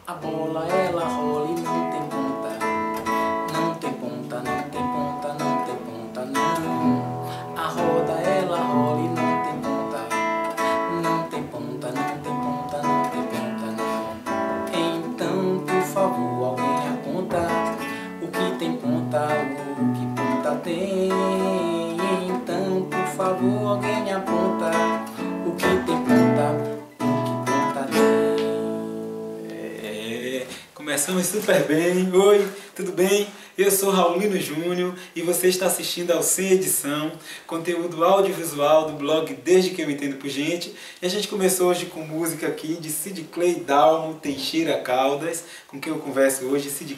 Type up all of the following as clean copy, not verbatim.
A bola ela rola e não tem ponta. Não tem ponta, não tem ponta, não tem ponta, não. A roda ela rola e não tem ponta. Não tem ponta, não tem ponta, não tem ponta, não. Então, por favor, alguém aponta o que tem ponta, o que ponta tem. Então, por favor, alguém aponta o que tem ponta, o que ponta tem. Começamos super bem. Oi, tudo bem? Eu sou Raulino Júnior e você está assistindo ao Sem Edição, conteúdo audiovisual do blog Desde Que Eu Entendo por Gente. E a gente começou hoje com música aqui de Sid Clay Dalmo Teixeira Caldas, com quem eu converso hoje, Sid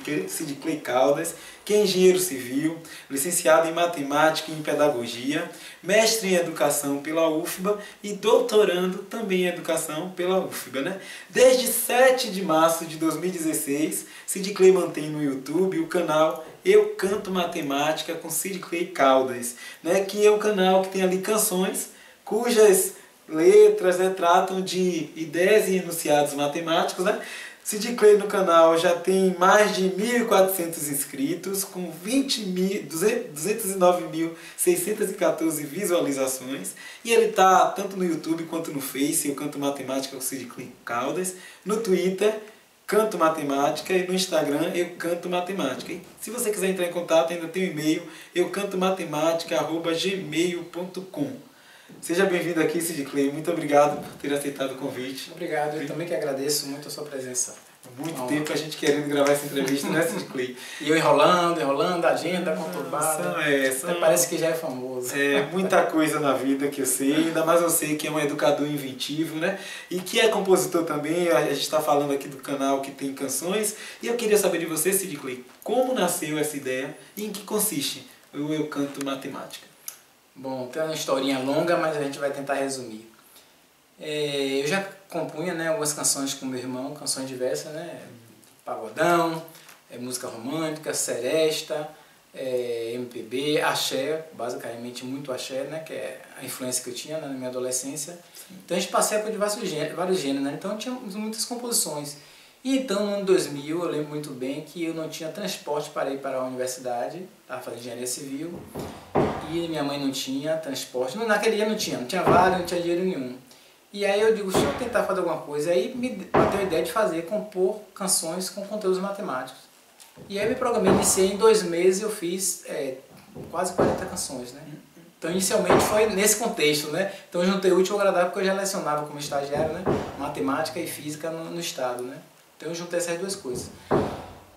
Clay Caldas, que é engenheiro civil, licenciado em matemática e em pedagogia, mestre em educação pela UFBA e doutorando também em educação pela UFBA, né? Desde 7 de março de 2016, Sid Clay mantém no YouTube o canal Eu Canto Matemática com Sid Clay Caldas, né? Que é um canal que tem ali canções cujas letras, né, tratam de ideias e enunciados matemáticos, né? Sid Clay no canal já tem mais de 1.400 inscritos, com 209.614 visualizações. E ele está tanto no YouTube quanto no Face, Eu Canto Matemática com Sid Clay Caldas, no Twitter, Canto Matemática, e no Instagram, Eu Canto Matemática. E se você quiser entrar em contato, ainda tem o e-mail, eucantomatemática@gmail.com. Seja bem-vindo aqui, Sid Clay. Muito obrigado por ter aceitado o convite. Obrigado, eu também que agradeço muito a sua presença. Muito tempo a gente querendo gravar essa entrevista, né, Sid Clay? E eu enrolando, a agenda conturbada. Até parece que já é famoso. É muita coisa na vida que eu sei, ainda mais você que é um educador inventivo, né? E que é compositor também. A gente está falando aqui do canal que tem canções. E eu queria saber de você, Sid Clay, como nasceu essa ideia e em que consiste o Eu Canto Matemática? Bom, tem uma historinha longa, mas a gente vai tentar resumir. Eu já compunha, né, algumas canções com meu irmão, canções diversas, né? Pagodão, música romântica, seresta, MPB, axé, basicamente muito axé, né, que é a influência que eu tinha, né, na minha adolescência. Sim. Então a gente passeia por vários gêneros, né? Então tínhamos muitas composições. E então no ano 2000 eu lembro muito bem que eu não tinha transporte para ir para a universidade, estava fazendo engenharia civil, e minha mãe não tinha transporte, naquele dia não tinha vale, não tinha dinheiro nenhum. E aí eu digo, deixa eu tentar fazer alguma coisa. Aí me bateu a ideia de compor canções com conteúdos matemáticos. E aí me programei, iniciei em 2 meses, eu fiz quase 40 canções, né? Então inicialmente foi nesse contexto, né? Então eu juntei útil ao agradável, porque eu já lecionava como estagiário, né? Matemática e física no estado, né? Então eu juntei essas duas coisas.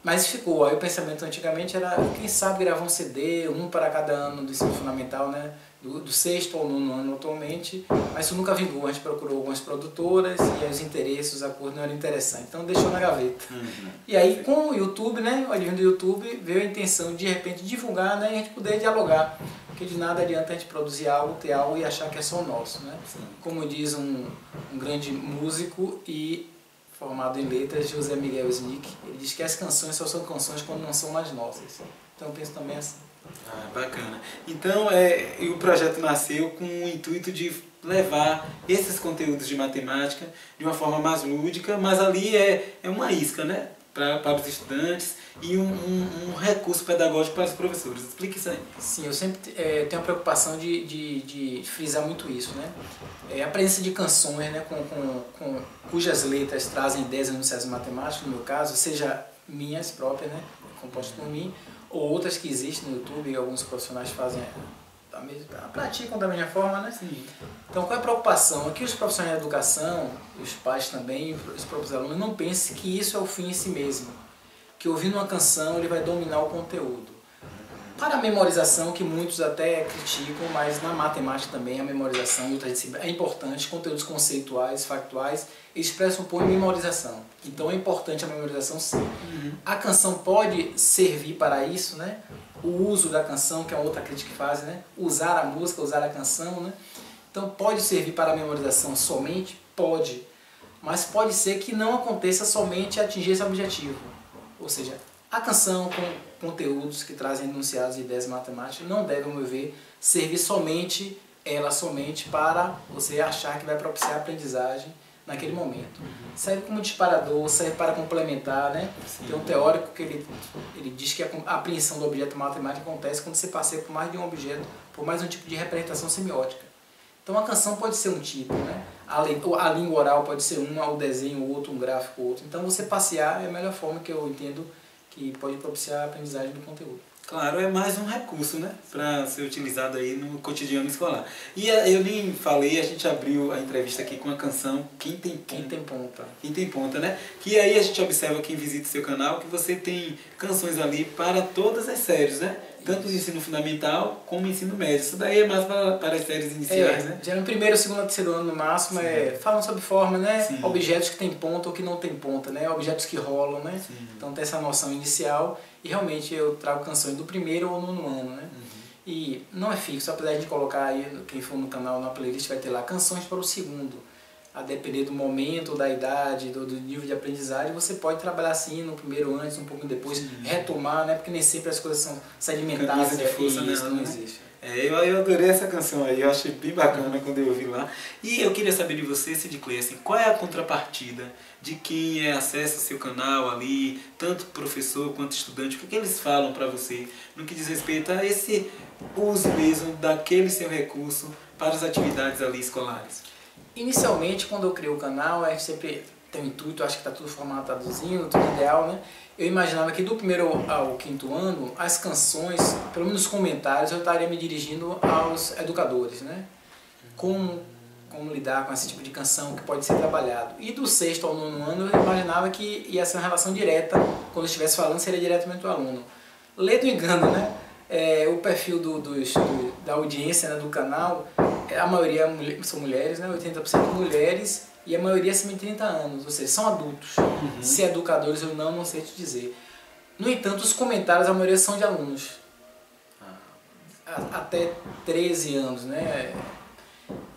Mas ficou, aí o pensamento antigamente era, quem sabe gravar um CD, um para cada ano do ensino fundamental, né? Do 6º ao 9º ano atualmente, mas isso nunca vingou. A gente procurou algumas produtoras e os interesses, os acordos não eram interessantes, então deixou na gaveta. Uhum. E aí com o YouTube, né, o advento do YouTube, veio a intenção de repente divulgar, né, e a gente poder dialogar, porque de nada adianta a gente produzir algo, ter algo e achar que é só nosso, né? Sim. Como diz um grande músico e formado em letras, José Miguel Snick, ele diz que as canções só são canções quando não são mais nossas. Então eu penso também assim. Ah, bacana. Então o projeto nasceu com o intuito de levar esses conteúdos de matemática de uma forma mais lúdica, mas ali é uma isca, né? Para os estudantes e um recurso pedagógico para os professores. Explique isso aí. Sim, eu sempre tenho a preocupação de frisar muito isso, né? A presença de canções, né, cujas letras trazem ideias enunciadas matemáticas, no meu caso, seja minhas próprias, né, compostas por mim, ou outras que existem no YouTube e alguns profissionais praticam da mesma forma, né? Sim. Então, qual é a preocupação? Aqui os profissionais de educação, os pais também, os próprios alunos, não pensem que isso é o fim em si mesmo, que ouvindo uma canção ele vai dominar o conteúdo. Para a memorização, que muitos até criticam, mas na matemática também a memorização e outra disciplina é importante, conteúdos conceituais, factuais, eles pressupõem memorização. Então é importante a memorização sim. Uhum. A canção pode servir para isso, né? O uso da canção, que é outra crítica que fazem, né? Usar a música, usar a canção, né? Então pode servir para a memorização somente? Pode. Mas pode ser que não aconteça somente atingir esse objetivo. Ou seja, a canção com conteúdos que trazem enunciados e ideias matemáticas não deve, ao meu ver, servir somente para você achar que vai propiciar a aprendizagem naquele momento. Serve como disparador, serve para complementar, né? Sim. Tem um teórico que ele diz que a apreensão do objeto matemático acontece quando você passeia por mais de um objeto, por mais um tipo de representação semiótica. Então a canção pode ser um tipo, né? A língua oral pode ser uma, o desenho outro, um gráfico outro. Então você passear é a melhor forma que eu entendo que pode propiciar a aprendizagem do conteúdo. Claro, é mais um recurso, né, para ser utilizado aí no cotidiano escolar. E eu nem falei, a gente abriu a entrevista aqui com a canção Quem Tem Ponta. Quem Tem Ponta. Quem Tem Ponta, né? Que aí a gente observa, quem visita o seu canal, que você tem canções ali para todas as séries, né? Tanto no ensino fundamental como no ensino médio. Isso daí é mais para as séries iniciais, né? Já no primeiro, segundo, terceiro ano no máximo, falam sobre forma, né? Sim. Objetos que tem ponta ou que não tem ponta, né? Objetos que rolam, né? Sim. Então tem essa noção inicial e realmente eu trago canções do primeiro ou nono ano, né? E não é fixo, apesar de a gente colocar aí, quem for no canal, na playlist, vai ter lá canções para o segundo. A depender do momento, da idade, do nível de aprendizagem, você pode trabalhar assim no primeiro antes, um pouco depois, retomar, né? Porque nem sempre as coisas são sedimentadas. Camisa de força e isso nela, não né? existe. Eu adorei essa canção aí, eu achei bem bacana quando eu ouvi lá. E eu queria saber de você, Sid Clay, assim, qual é a contrapartida de quem acessa seu canal ali, tanto professor quanto estudante, o que eles falam para você no que diz respeito a esse uso mesmo daquele seu recurso para as atividades ali escolares? Inicialmente, quando eu criei o canal, a gente sempre tem um intuito, acho que está tudo formatadozinho, tudo ideal, né? Eu imaginava que do primeiro ao quinto ano, as canções, pelo menos os comentários, eu estaria me dirigindo aos educadores, né? Como lidar com esse tipo de canção que pode ser trabalhado. E do sexto ao nono ano, eu imaginava que ia ser uma relação direta, quando eu estivesse falando, seria diretamente do aluno. Lê do engano, né? O perfil da audiência, né, do canal, a maioria são mulheres, né? 80% mulheres, e a maioria acima de 30 anos, ou seja, são adultos. Se educadores ou não sei te dizer. No entanto, os comentários, a maioria são de alunos. Até 13 anos, né?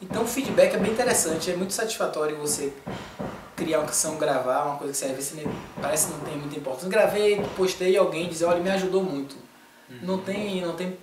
Então o feedback é bem interessante, é muito satisfatório você criar uma canção, gravar, uma coisa que você às vezes parece que não tem muita importância. Gravei, postei e alguém diz, olha, me ajudou muito. Não tem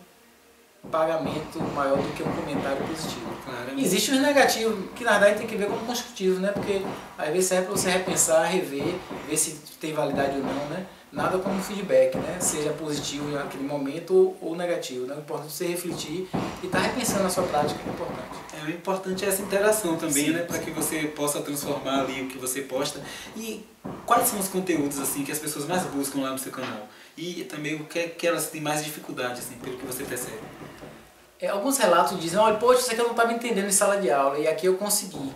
pagamento maior do que um comentário positivo. Claro. Existe os negativos, que na verdade tem que ver como construtivo, né? Porque às vezes serve para você repensar, rever, ver se tem validade ou não, né? Nada como feedback, né? Seja positivo naquele momento ou negativo, né? O importante é você refletir e estar repensando a sua prática, é importante. O importante é essa interação também, Sim, né? Para que você possa transformar ali o que você posta. E quais são os conteúdos assim que as pessoas mais buscam lá no seu canal? E também o que é que elas têm mais dificuldade, assim, pelo que você percebe? Alguns relatos dizem, olha, poxa, isso aqui eu não estava entendendo em sala de aula, e aqui eu consegui. O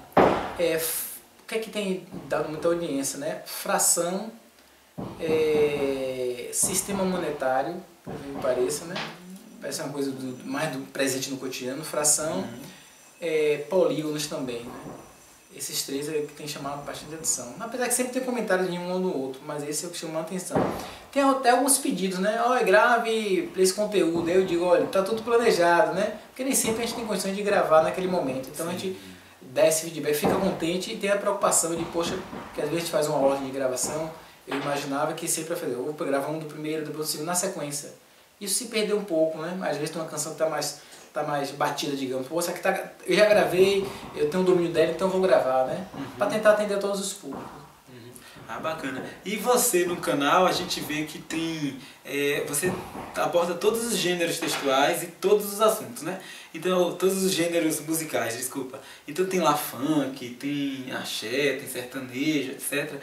que é que tem dado muita audiência, né? Fração, sistema monetário, por que pareça, né? Parece uma coisa mais do presente no cotidiano, fração, polígonos também, né? Esses três é que tem chamado bastante atenção. Apesar que sempre tem comentários de um ou do outro, mas esse é o que chama a atenção. Tem até alguns pedidos, né? Olha, grave esse conteúdo. Aí eu digo, olha, tá tudo planejado, né? Porque nem sempre a gente tem condições de gravar naquele momento. Então a gente dá esse feedback, fica contente e tem a preocupação de, poxa, que às vezes a gente faz uma ordem de gravação. Eu imaginava que sempre ia fazer, eu vou gravar um do primeiro, depois do segundo, na sequência. Isso se perdeu um pouco, né? Às vezes tem uma canção que tá mais batida, digamos. Pô, essa aqui eu já gravei, eu tenho um domínio dela, então eu vou gravar, né? Para tentar atender todos os públicos. Ah, bacana. E você no canal, a gente vê que tem... você aborda todos os gêneros textuais e todos os assuntos, né? Então, todos os gêneros musicais, desculpa. Então tem lá funk, tem axé, tem sertanejo, etc.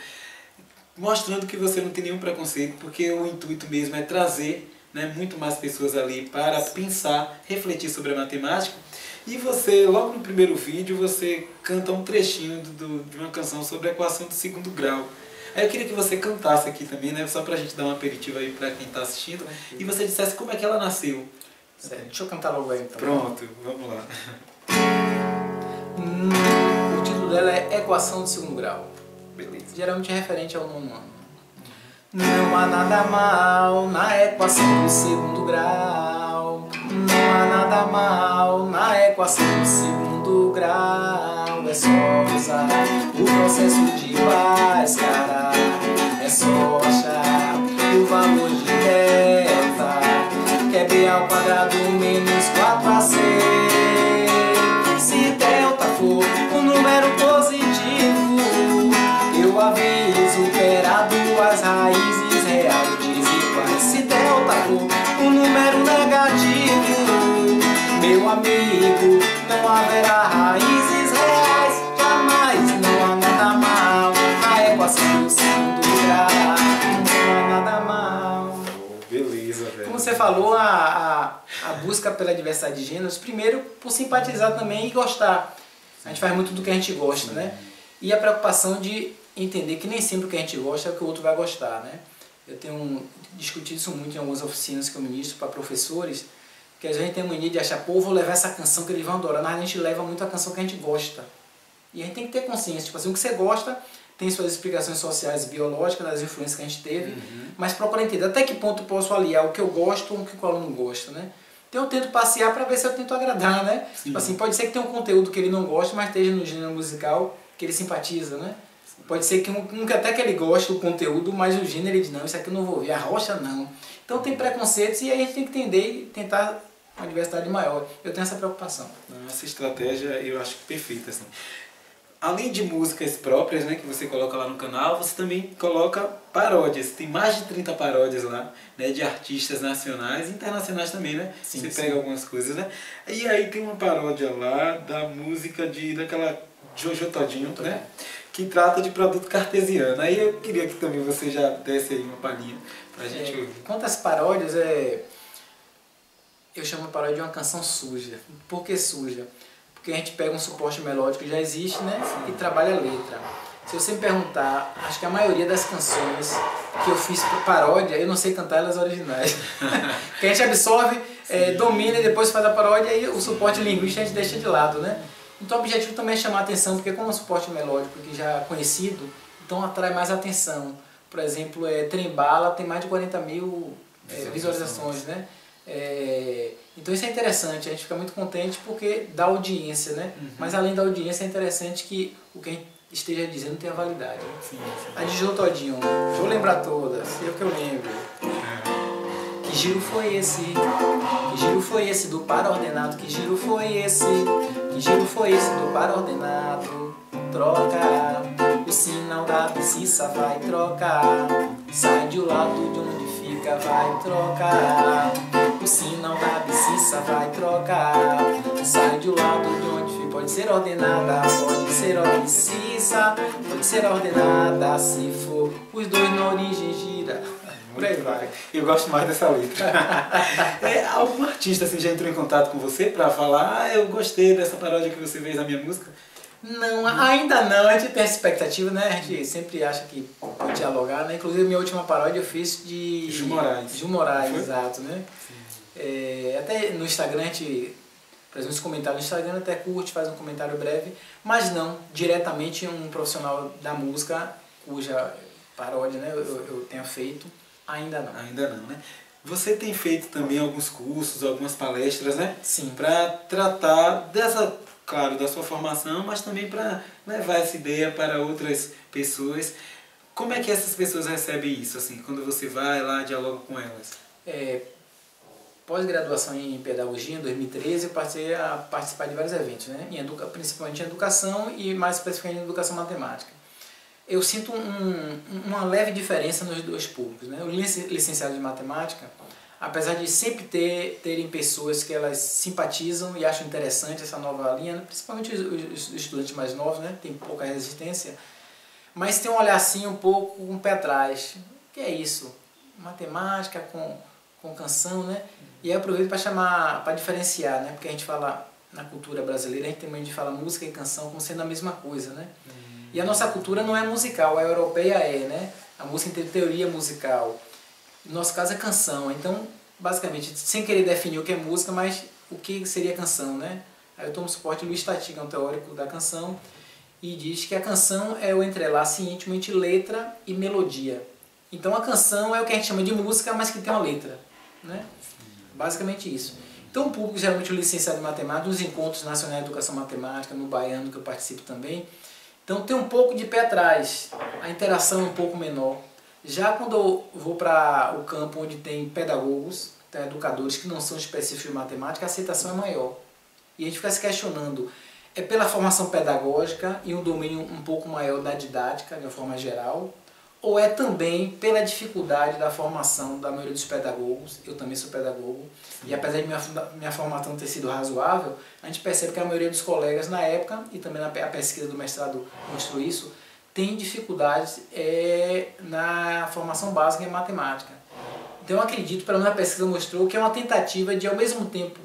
Mostrando que você não tem nenhum preconceito, porque o intuito mesmo é trazer, né, muito mais pessoas ali para pensar, refletir sobre a matemática. E você, logo no primeiro vídeo, você canta um trechinho de uma canção sobre a equação do segundo grau. Aí eu queria que você cantasse aqui também, né, só pra gente dar um aperitivo aí pra quem tá assistindo, e você dissesse como é que ela nasceu. Certo. Deixa eu cantar logo aí então. Pronto, vamos lá. O título dela é Equação do Segundo Grau. Beleza. Geralmente é referente ao nono ano. Não há nada mal na equação do segundo grau. Não há nada mal na equação do segundo grau. É só usar o processo de Bhaskara. É só achar o valor de delta, que é b ao quadrado menos 4ac. Se delta for um número positivo, suas raízes reais desiguais. Se delta for um número negativo, meu amigo, não haverá raízes reais, jamais, não há nada mal na equação do segundo grau, não há nada mal. Beleza, velho. Como você falou, a busca pela diversidade de gêneros, primeiro por simpatizar também e gostar. A gente faz muito do que a gente gosta, né? E a preocupação de entender que nem sempre o que a gente gosta é o que o outro vai gostar, né? Eu tenho discutido isso muito em algumas oficinas que eu ministro para professores, que às vezes a gente tem a mania de achar, pô, vou levar essa canção que eles vão adorar, mas a gente leva muito a canção que a gente gosta. E a gente tem que ter consciência, tipo assim, o que você gosta tem suas explicações sociais e biológicas, das influências que a gente teve, mas procura entender até que ponto eu posso aliar o que eu gosto com o que o aluno gosta, né? Então eu tento passear para ver se eu tento agradar, né? Tipo assim, pode ser que tenha um conteúdo que ele não gosta, mas esteja no gênero musical que ele simpatiza, né? Pode ser que até que ele goste do conteúdo, mas o gênero ele diz, não, isso aqui eu não vou ouvir, a rocha não. Então tem preconceitos e aí a gente tem que entender e tentar uma diversidade maior. Eu tenho essa preocupação. Essa estratégia eu acho perfeita, assim. Além de músicas próprias, né, que você coloca lá no canal, você também coloca paródias. Tem mais de 30 paródias lá, né, de artistas nacionais e internacionais também, né? Sim, você sim. pega algumas coisas, né? E aí tem uma paródia lá da música daquela Jojo Todinho, né? Que trata de produto cartesiano. Aí eu queria que também você já desse aí uma palhinha pra gente ouvir. Quanto às paródias, eu chamo a paródia de uma canção suja. Por que suja? Porque a gente pega um suporte melódico que já existe, né? E trabalha a letra. Se você me perguntar, acho que a maioria das canções que eu fiz paródia, eu não sei cantar elas originais. Que a gente absorve, domina e depois faz a paródia e o suporte linguístico a gente deixa de lado, né? Então o objetivo também é chamar a atenção, porque como é um suporte melódico que já é conhecido, então atrai mais atenção. Por exemplo, Trembala tem mais de 40 mil visualizações, né? Então isso é interessante, a gente fica muito contente porque dá audiência, né? Mas além da audiência é interessante que o que a gente esteja dizendo tenha validade. Né? Sim. A de Jô Todinho, vou lembrar todas, eu que eu lembro. Que giro foi esse? Que giro foi esse do par ordenado? Que giro foi esse? Que giro foi esse do par ordenado? Troca, o sinal da precisa vai trocar. Sai de um lado de onde fica, vai trocar. O sinal da precisa vai trocar. Sai de um lado de onde fica. Pode ser ordenada, pode ser obscissa, pode ser ordenada se for os dois na origem gira. Por aí vai. Eu gosto mais dessa letra. Algum artista assim, já entrou em contato com você para falar, eu gostei dessa paródia que você fez na minha música? Não, ainda não. A gente tem essa expectativa, né? A gente sempre acha que pode dialogar, né? Inclusive, minha última paródia eu fiz de Gil Moraes. Gil Moraes, exato, né? Até no Instagram, a gente, por exemplo, os comentários no Instagram até curte, faz um comentário breve, mas não diretamente um profissional da música cuja paródia, né, eu tenha feito. Ainda não. Ainda não, né? Você tem feito também alguns cursos, algumas palestras, né? Sim. Para tratar claro, da sua formação, mas também para levar essa ideia para outras pessoas. Como é que essas pessoas recebem isso, assim, quando você vai lá e dialoga com elas? Pós-graduação em pedagogia, em 2013, eu passei a participar de vários eventos, né? Principalmente em educação e mais especificamente em educação matemática. Eu sinto uma leve diferença nos dois públicos, né? Os licenciados de matemática, apesar de sempre terem pessoas que elas simpatizam e acham interessante essa nova linha, principalmente os estudantes mais novos, né? Tem pouca resistência, mas tem um olhar assim um pouco com o pé atrás. O que é isso? Matemática com canção, né? E eu aproveito para diferenciar, né? Porque a gente fala, na cultura brasileira, a gente tem mania de falar música e canção como sendo a mesma coisa, né? E a nossa cultura não é musical, a europeia né? A música tem teoria musical. No nosso caso é canção, então, basicamente, sem querer definir o que é música, mas o que seria canção, né? Aí eu tomo suporte de Luiz Tati, que é um teórico da canção, e diz que a canção é o entrelace íntimo entre letra e melodia. Então a canção é o que a gente chama de música, mas que tem uma letra, né? Basicamente isso. Então o público, geralmente o licenciado em matemática, nos encontros nacionais de educação matemática, no Baiano, que eu participo também, então tem um pouco de pé atrás, a interação é um pouco menor. Já quando eu vou para o campo onde tem pedagogos, tem educadores que não são específicos de matemática, a aceitação é maior. E a gente fica se questionando, é pela formação pedagógica e um domínio um pouco maior da didática, de uma forma geral, ou é também pela dificuldade da formação da maioria dos pedagogos? Eu também sou pedagogo, e apesar de minha formação ter sido razoável, a gente percebe que a maioria dos colegas na época, e também a pesquisa do mestrado mostrou isso, tem dificuldades na formação básica em matemática. Então eu acredito, pelo menos a pesquisa mostrou, que é uma tentativa de ao mesmo tempo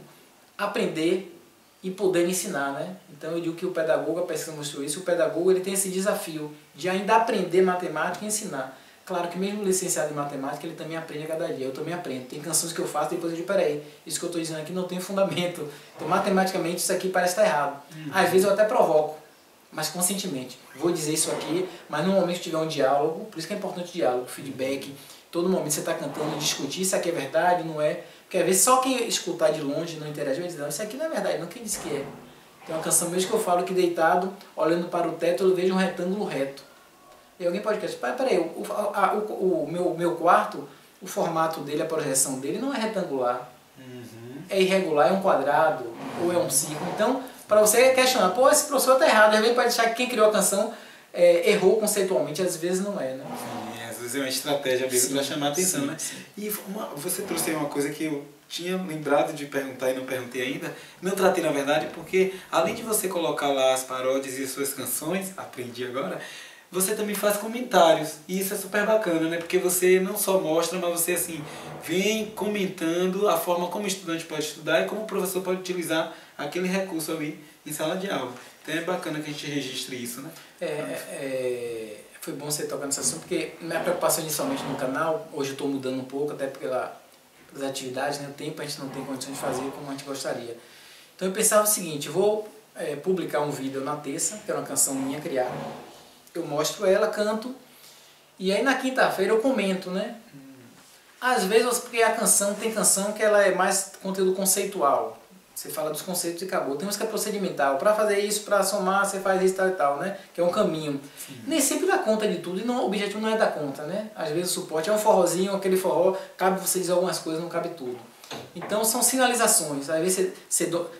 aprender e poder ensinar, né? Então eu digo que o pedagogo, a pesquisa mostrou isso, o pedagogo ele tem esse desafio de ainda aprender matemática e ensinar. Claro que mesmo licenciado em matemática, ele também aprende a cada dia, eu também aprendo. Tem canções que eu faço e depois eu digo, peraí, isso que eu estou dizendo aqui não tem fundamento. Então matematicamente isso aqui parece estar errado. Às vezes eu até provoco, mas conscientemente. Vou dizer isso aqui, mas no momento que tiver um diálogo, por isso que é importante o diálogo, feedback, todo momento você está cantando, discutir isso aqui é verdade, não é. Porque às vezes só quem escutar de longe não interagir vai dizer, não, isso aqui não é verdade, não, quem disse que é. Tem uma canção mesmo que eu falo que deitado, olhando para o teto, eu vejo um retângulo reto. E alguém pode dizer, peraí, o meu quarto, o formato dele, a projeção dele não é retangular. É irregular, é um quadrado, ou é um círculo. Então, para você questionar, pô, esse professor está errado, às vezes pode achar que quem criou a canção errou conceitualmente, às vezes não é, né? Sim, às vezes é uma estratégia mesmo para chamar a atenção, né? Sim. E você trouxe aí uma coisa que eu tinha lembrado de perguntar e não perguntei ainda, não tratei na verdade, porque além de você colocar lá as paródias e as suas canções, aprendi agora, você também faz comentários, e isso é super bacana, né? Porque você não só mostra, mas você assim vem comentando a forma como o estudante pode estudar e como o professor pode utilizar aquele recurso ali em sala de aula. Então é bacana que a gente registre isso, né? Foi bom você tocar nesse assunto, porque minha preocupação inicialmente no canal, hoje eu estou mudando um pouco, até pelas atividades, né? O tempo a gente não tem condições de fazer como a gente gostaria. Então eu pensava o seguinte, vou publicar um vídeo na terça, que é uma canção minha criada, eu mostro ela, canto, e aí na quinta-feira eu comento, né? Às vezes, porque a canção, tem canção que ela é mais conteúdo conceitual, você fala dos conceitos e acabou. Tem música procedimental, para fazer isso, para somar, você faz isso, tal e tal, né? Que é um caminho. Sim. Nem sempre dá conta de tudo, e o objetivo não é dar conta, né? Às vezes o suporte é um forrozinho, aquele forró, cabe você dizer algumas coisas, não cabe tudo. Então são sinalizações, às vezes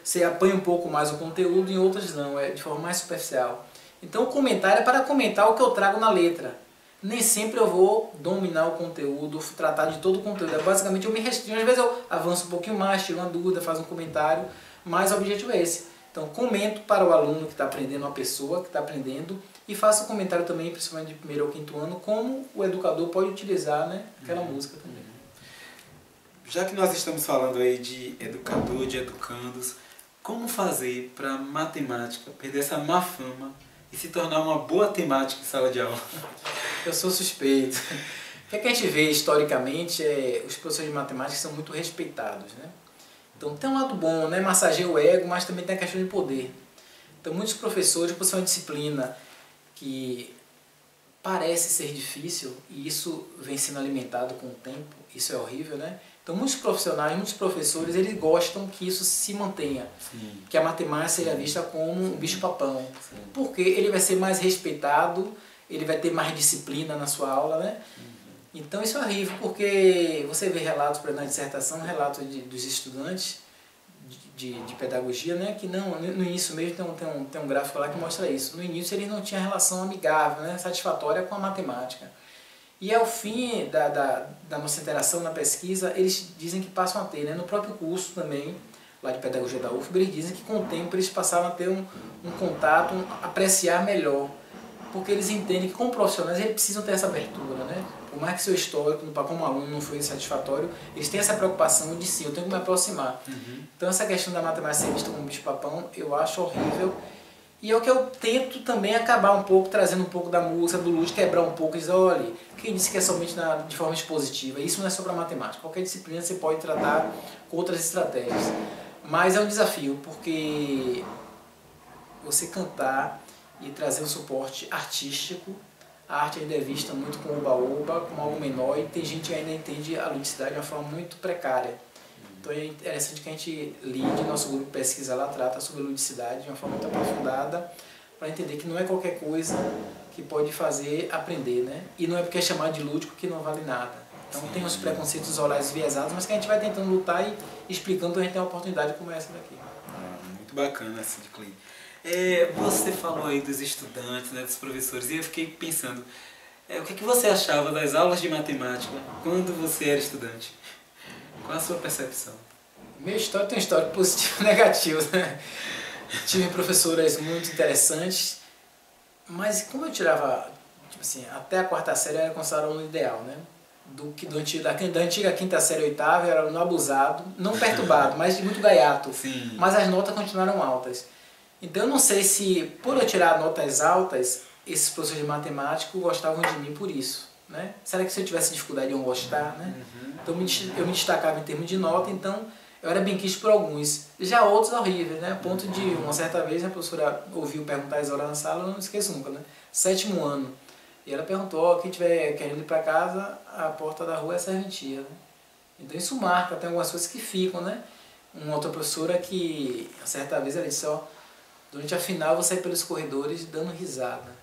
você apanha um pouco mais o conteúdo, em outras não, é de forma mais superficial. Então o comentário é para comentar o que eu trago na letra. Nem sempre eu vou dominar o conteúdo, tratar de todo o conteúdo. Basicamente eu me restringo, às vezes eu avanço um pouquinho mais, tiro uma dúvida, faço um comentário, mas o objetivo é esse. Então comento para o aluno que está aprendendo, uma pessoa que está aprendendo, e faço um comentário também, principalmente de 1º ao 5º ano, como o educador pode utilizar, né, aquela música também. Já que nós estamos falando aí de educador, de educandos, como fazer para a matemática perder essa má fama e se tornar uma boa temática em sala de aula? Eu sou suspeito. O que a gente vê historicamente os professores de matemática são muito respeitados, né? Então tem um lado bom, né? Massageia o ego, mas também tem a questão de poder. Então muitos professores, por ser uma disciplina que parece ser difícil, e isso vem sendo alimentado com o tempo, isso é horrível, né? Então muitos profissionais, muitos professores, eles gostam que isso se mantenha. Sim. Que a matemática seja vista como um bicho-papão. Porque ele vai ser mais respeitado, ele vai ter mais disciplina na sua aula, né? Então isso é horrível, porque você vê relatos, por exemplo, na dissertação, relatos dos estudantes de pedagogia, né? Que não, no início mesmo tem um gráfico lá que mostra isso. No início eles não tinham relação amigável, né? Satisfatória com a matemática. E ao fim da nossa interação na pesquisa, eles dizem que passam a ter, né? No próprio curso também, lá de pedagogia da UFBA, eles dizem que com o tempo eles passaram a ter um contato, apreciar melhor. Porque eles entendem que como profissionais eles precisam ter essa abertura, né? Por mais que seu histórico como aluno não foi satisfatório, eles têm essa preocupação de sim, eu tenho que me aproximar. Então essa questão da matemática ser vista como bicho-papão, eu acho horrível. E é o que eu tento também acabar um pouco, trazendo um pouco da música, do lúdico, quebrar um pouco e dizer, olha, quem disse que é somente de forma expositiva? Isso não é sobre a matemática. Qualquer disciplina você pode tratar com outras estratégias. Mas é um desafio, porque você cantar e trazer um suporte artístico, a arte ainda é vista muito com oba-oba, como algo menor, e tem gente que ainda entende a ludicidade de uma forma muito precária. Então é interessante que a gente lide, nosso grupo de pesquisa lá trata sobre ludicidade de uma forma muito aprofundada, para entender que não é qualquer coisa que pode fazer aprender, né? E não é porque é chamado de lúdico que não vale nada. Então tem os preconceitos orais viesados, mas que a gente vai tentando lutar e explicando que a gente tem uma oportunidade como essa daqui. Muito bacana, Cid Clay. Você falou aí dos estudantes, né, dos professores, e eu fiquei pensando, o que você achava das aulas de matemática quando você era estudante? Qual a sua percepção? Minha história tem um histórico positivo e negativo, né? Tive professoras muito interessantes, mas como eu tirava, tipo assim, até a quarta série eu era considerado aluno ideal, né? Da antiga quinta série oitava eu era aluno abusado, não perturbado, mas muito gaiato. Sim. Mas as notas continuaram altas. Então eu não sei se, por eu tirar notas altas, esses professores de matemática gostavam de mim por isso, né? Será que se eu tivesse dificuldade iam gostar, né? Então eu me destacava em termos de nota, então eu era bem quisto por alguns. Já outros horríveis, né? A ponto de, uma certa vez, a professora ouviu perguntar as horas na sala, eu não esqueço nunca, né? 7º ano. E ela perguntou, ó, quem estiver querendo ir para casa, a porta da rua é serventia, né? Então isso marca, tem algumas coisas que ficam, né? Uma outra professora que, a certa vez, ela disse, ó, durante a final eu vou sair pelos corredores dando risada.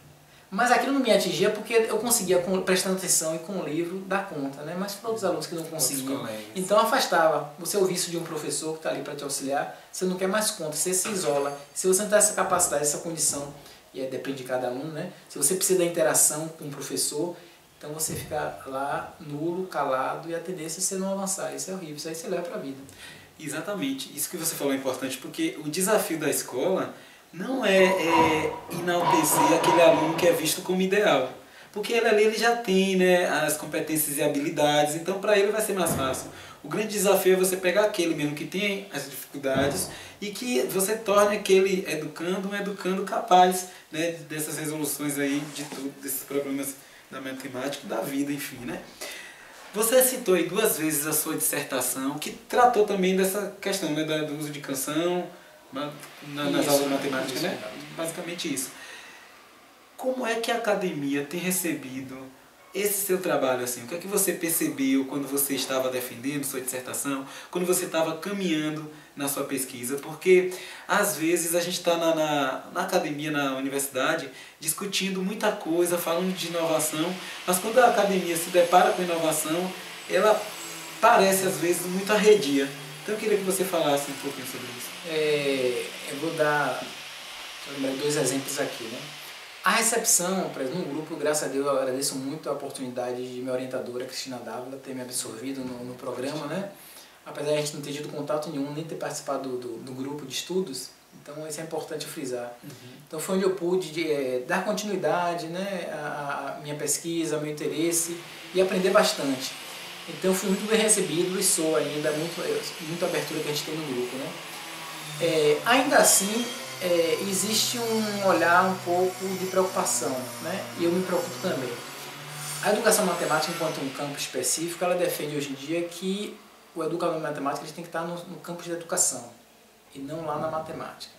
Mas aquilo não me atingia porque eu conseguia, prestando atenção e com o livro, dar conta, né? Mas para outros alunos que não conseguiam, então afastava. Você ouvir isso de um professor que está ali para te auxiliar, você não quer mais conta, você se isola. Se você não tem essa capacidade, essa condição, e depende de cada aluno, né? Se você precisa da interação com o professor, então você fica lá nulo, calado, e a tendência é você não avançar. Isso é horrível, isso aí você leva para a vida. Exatamente, isso que você falou é importante, porque o desafio da escola não é enaltecer aquele aluno que é visto como ideal. Porque ele ali ele já tem, né, as competências e habilidades, então para ele vai ser mais fácil. O grande desafio é você pegar aquele mesmo que tem as dificuldades e que você torne aquele educando um educando capaz, né, dessas resoluções aí, de tudo, desses problemas da matemática e da vida, enfim, né? Você citou aí 2 vezes a sua dissertação, que tratou também dessa questão, né, do uso de canção nas aulas de matemática, né? Basicamente isso. Como é que a academia tem recebido esse seu trabalho, assim? O que é que você percebeu quando você estava defendendo sua dissertação, quando você estava caminhando na sua pesquisa? Porque às vezes a gente está na academia, na universidade, discutindo muita coisa, falando de inovação, mas quando a academia se depara com inovação, ela parece às vezes muito arredia. Então eu queria que você falasse um pouquinho sobre isso. Eu vou dar 2 exemplos aqui, né? A recepção, por exemplo, no grupo, graças a Deus, eu agradeço muito a oportunidade de minha orientadora, Cristina Dávila, ter me absorvido no programa, né? Apesar de a gente não ter tido contato nenhum, nem ter participado do grupo de estudos, então isso é importante frisar. Então foi onde eu pude dar continuidade, né, à minha pesquisa, ao meu interesse e aprender bastante. Então eu fui muito bem recebido e sou ainda, muita abertura que a gente tem no grupo, né? Ainda assim, existe um olhar um pouco de preocupação, né? E eu me preocupo também. A educação matemática, enquanto um campo específico, ela defende hoje em dia que o educador de matemática ele tem que estar no campus da educação e não lá na matemática.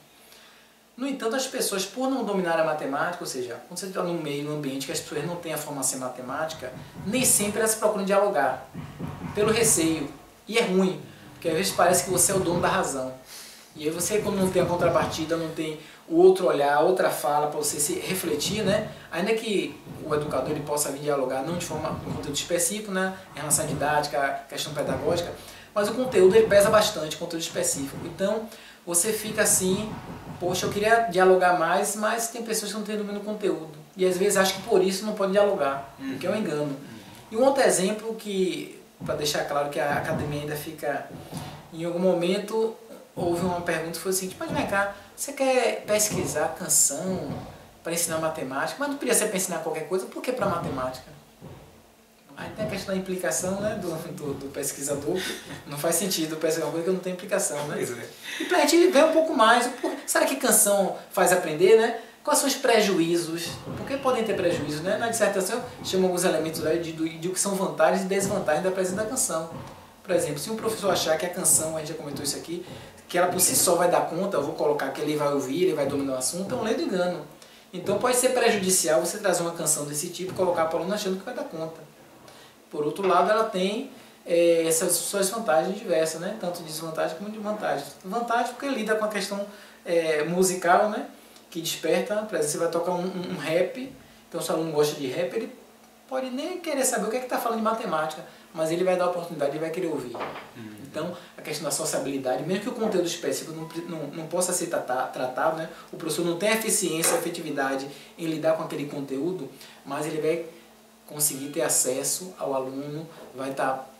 No entanto, as pessoas, por não dominar a matemática, ou seja, quando você está num meio, num ambiente que as pessoas não têm a formação em matemática, nem sempre elas procuram dialogar, pelo receio. E é ruim, porque às vezes parece que você é o dono da razão. E aí você, quando não tem a contrapartida, não tem o outro olhar, outra fala para você se refletir, né? Ainda que o educador ele possa vir dialogar, não de forma um conteúdo específico, né? Em relação à didática, questão pedagógica, mas o conteúdo ele pesa bastante, conteúdo específico. Então, você fica assim, poxa, eu queria dialogar mais, mas tem pessoas que não têm domínio do conteúdo. E às vezes acham que por isso não podem dialogar, o que é um engano. E um outro exemplo que, para deixar claro que a academia ainda fica, em algum momento, houve uma pergunta que foi assim, mas vem cá, você quer pesquisar canção para ensinar matemática, mas não podia ser para ensinar qualquer coisa, por que para matemática? Aí tem a questão da implicação, né, do pesquisador, não faz sentido pesquisar uma coisa que não tem implicação, né? E para a gente ver um pouco mais, será que canção faz aprender, né? Quais são os prejuízos? Porque podem ter prejuízos, né? Na dissertação eu chamo alguns elementos de o que são vantagens e desvantagens da presença da canção. Por exemplo, se um professor achar que a canção, a gente já comentou isso aqui, que ela por si só vai dar conta, eu vou colocar que ele vai ouvir, ele vai dominar o assunto, é um ledo engano. Então pode ser prejudicial você trazer uma canção desse tipo e colocar para o aluno achando que vai dar conta. Por outro lado, ela tem essas suas vantagens diversas, né? Tanto de desvantagem como de vantagem. Vantagem porque lida com a questão musical, né? Que desperta, por exemplo, você vai tocar um rap, então se o aluno gosta de rap, ele pode nem querer saber o que é que está falando de matemática, mas ele vai dar a oportunidade e vai querer ouvir. Então, a questão da sociabilidade, mesmo que o conteúdo específico não possa ser tratado, né? O professor não tem eficiência, efetividade em lidar com aquele conteúdo, mas ele vai conseguir ter acesso ao aluno, vai estar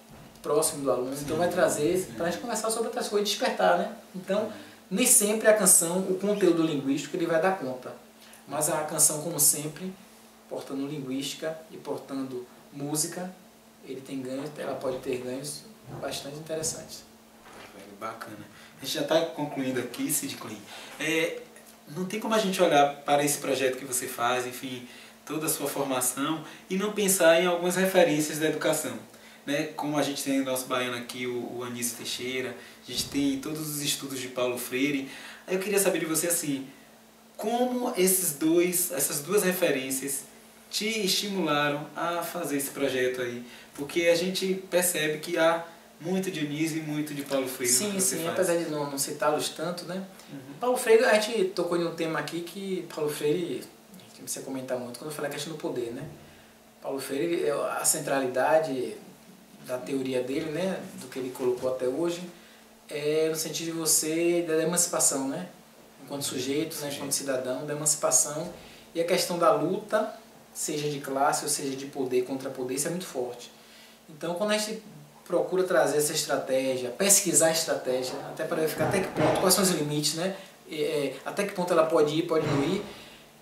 próximo do aluno, então vai trazer para a gente conversar sobre outras coisas, despertar, né? Então, nem sempre a canção, o conteúdo linguístico, ele vai dar conta, mas a canção, como sempre, portando linguística e portando música, ele tem ganhos, ela pode ter ganhos bastante interessantes. Bacana. A gente já está concluindo aqui, Sid Clay. Não tem como a gente olhar para esse projeto que você faz, enfim, toda a sua formação, e não pensar em algumas referências da educação. Né? Como a gente tem no nosso baiano aqui, o Anísio Teixeira, a gente tem todos os estudos de Paulo Freire. Aí eu queria saber de você assim, como essas duas referências te estimularam a fazer esse projeto aí? Porque a gente percebe que há muito de Anísio e muito de Paulo Freire. Sim, apesar de não citá-los tanto, né? Paulo Freire, a gente tocou em um tema aqui que Paulo Freire, a gente precisa comentar muito, quando eu falei a questão do poder, né? Paulo Freire, a centralidade da teoria dele, né? Do que ele colocou até hoje, é no sentido de você, da emancipação, né? Enquanto sujeito, né? Enquanto cidadão, da emancipação. E a questão da luta, seja de classe ou seja de poder contra poder, isso é muito forte. Então, quando a gente procura trazer essa estratégia, pesquisar a estratégia, até para verificar até que ponto, quais são os limites, né? Até que ponto ela pode ir, pode não ir,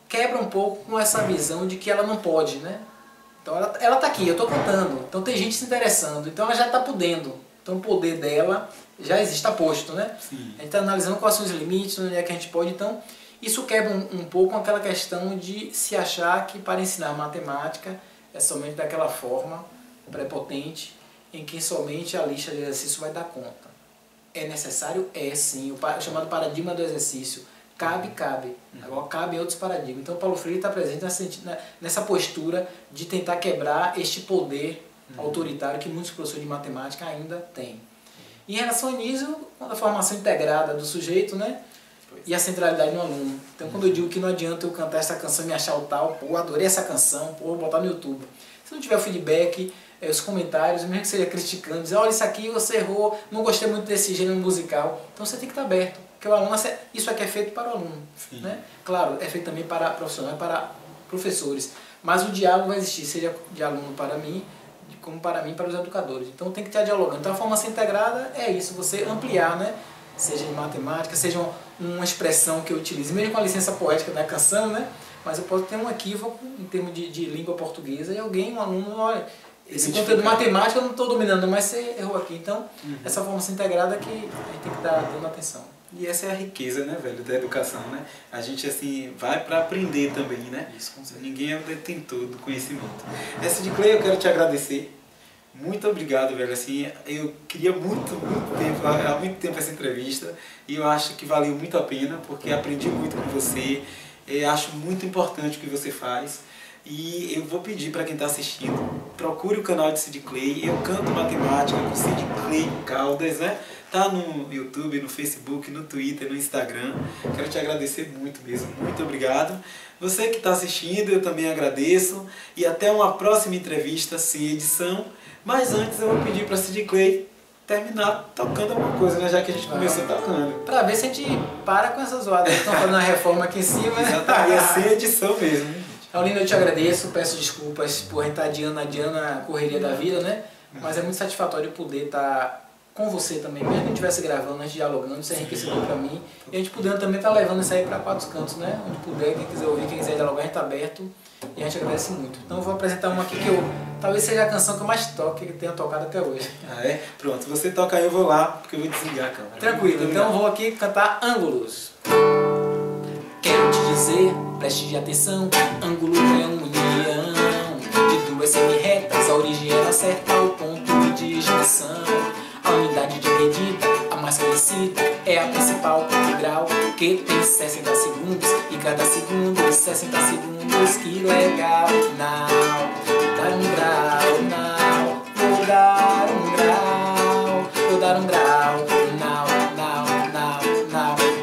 quebra um pouco com essa visão de que ela não pode, né? Então ela está aqui, eu estou contando, então tem gente se interessando, então ela já está podendo, então o poder dela já existe, está posto, né? Sim. A gente está analisando quais são os limites, onde é que a gente pode, então isso quebra um pouco com aquela questão de se achar que para ensinar matemática é somente daquela forma prepotente, em que somente a lista de exercício vai dar conta. É necessário? É sim. O chamado paradigma do exercício. Cabe. Agora cabe outros paradigmas. Então Paulo Freire está presente nessa postura de tentar quebrar este poder autoritário que muitos professores de matemática ainda têm. Em relação ao Anísio, a formação integrada do sujeito, né? E a centralidade no aluno. Então quando eu digo que não adianta eu cantar essa canção e me achar o tal, pô, adorei essa canção, pô, vou botar no YouTube. Se não tiver o feedback, os comentários, mesmo que seja criticando, dizer, olha, isso aqui você errou, não gostei muito desse gênero musical. Então você tem que estar aberto, porque o aluno, isso aqui é feito para o aluno. Né? Claro, é feito também para profissionais, para professores, mas o diálogo vai existir, seja de aluno para mim, como para mim, para os educadores. Então tem que estar dialogando. Então a formação integrada é isso, você ampliar, né? Seja em matemática, seja uma expressão que eu utilize, mesmo com a licença poética da canção, né? Mas eu posso ter um equívoco em termos de língua portuguesa e um aluno, olha, esse conteúdo matemático eu não estou dominando, mas você errou aqui. Então, essa formação integrada que a gente tem que estar dando atenção. E essa é a riqueza, né, velho, da educação, né? A gente, assim, vai para aprender também, né? Isso, com certeza. Ninguém é o detentor do conhecimento. Sid Clay, eu quero te agradecer. Muito obrigado, velho. Assim, eu queria há muito tempo essa entrevista e eu acho que valeu muito a pena porque aprendi muito com você. Acho muito importante o que você faz. E eu vou pedir para quem está assistindo, procure o canal de Sid Clay. Eu canto matemática com Sid Clay Caldas, né? Tá no YouTube, no Facebook, no Twitter, no Instagram. Quero te agradecer muito mesmo. Muito obrigado. Você que está assistindo, eu também agradeço. E até uma próxima entrevista sem edição. Mas antes eu vou pedir para Sid Clay terminar tocando alguma coisa, né? Já que a gente começou tocando. Para ver se a gente para com essas zoadas. Estão fazendo uma reforma aqui em cima, né? Exatamente, é sem edição mesmo. Raulino, eu te agradeço, peço desculpas por a gente estar adiando a correria da vida, né? Mas é muito satisfatório poder estar com você também, mesmo que a gente estivesse gravando, a gente dialogando, isso é enriquecedor para mim. E a gente podendo também estar levando isso aí para quatro cantos, né? Onde puder, quem quiser ouvir, quem quiser dialogar, a gente está aberto e a gente agradece muito. Então eu vou apresentar uma aqui que talvez seja a canção que eu mais toco, que tenha tocado até hoje. Ah, é? Pronto, você toca aí, eu vou lá, porque eu vou desligar a câmera. Tranquilo, então eu vou aqui cantar Ângulos. Quero te dizer, preste atenção, ângulo é união de duas semi-retas, a origem ela acerta o ponto de junção. A unidade de medida, a mais conhecida, é a principal ponto grau, que tem 60 segundos, e cada segundo 60 segundos, que legal. Now, dar um grau, now, vou dar um grau, vou dar um grau, now.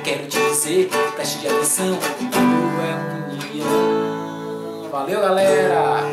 Quero te dizer, preste atenção, ângulo é união. Valeu, galera!